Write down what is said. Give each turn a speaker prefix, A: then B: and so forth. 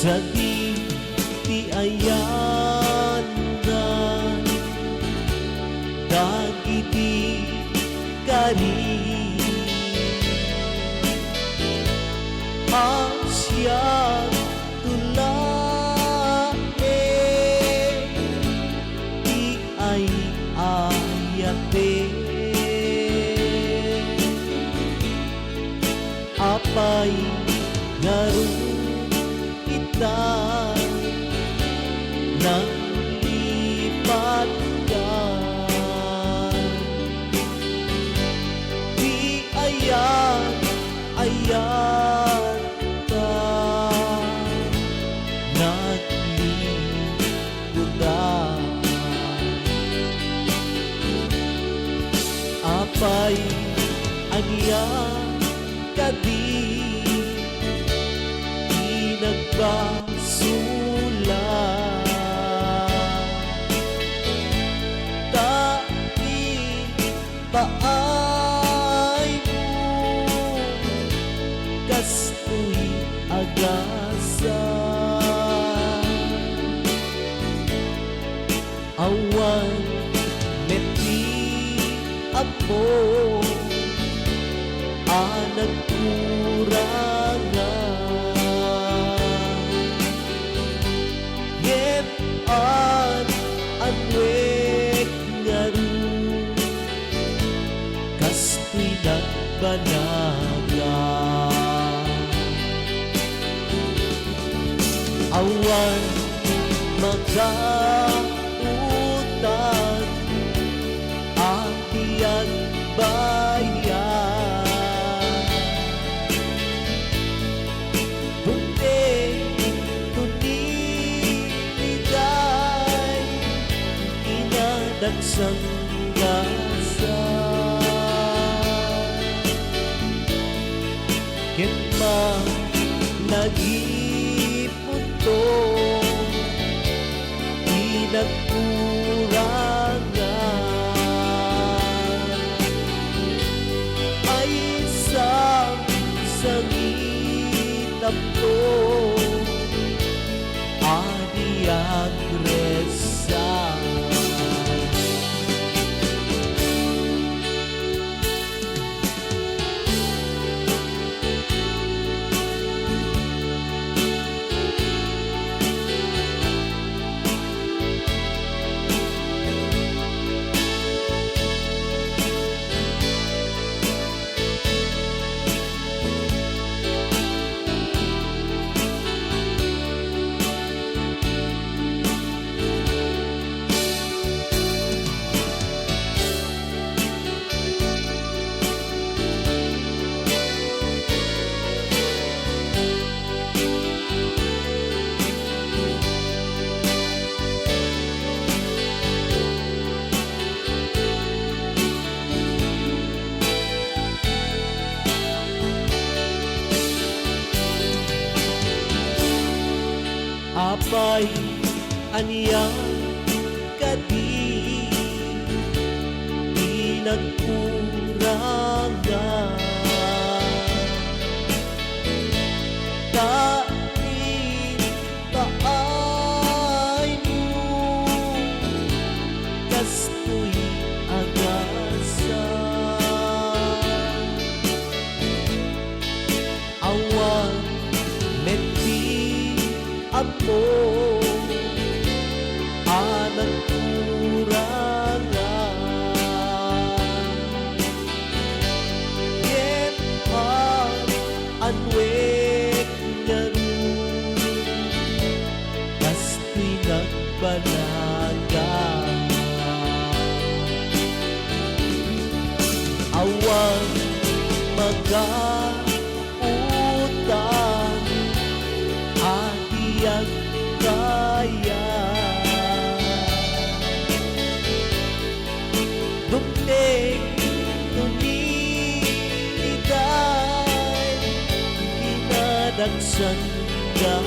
A: Jadi ti ayan dagiti kari asya tulae ti ay ayate apay ngaru kita nang lipat ka di ayan ta naglikudan apay anya kadi nagpasulat tain paay mo kastoy agasa awan meti apo nagkurangan ngem anwek ngaru kastoy nagbanaga awan magkautang atiyan bayan dagsang gasa ket nagipunto di nagkurangan ay isang sangitapto adi agresa apay aniyang kadi di nagkurangan tain paay mo kastoy agasa awan meti apo nagkurangan ngem anwek ngaru kastoy nagbanaga awan magkautang atiyang kaya dumteng tuniliday kinadagsan ka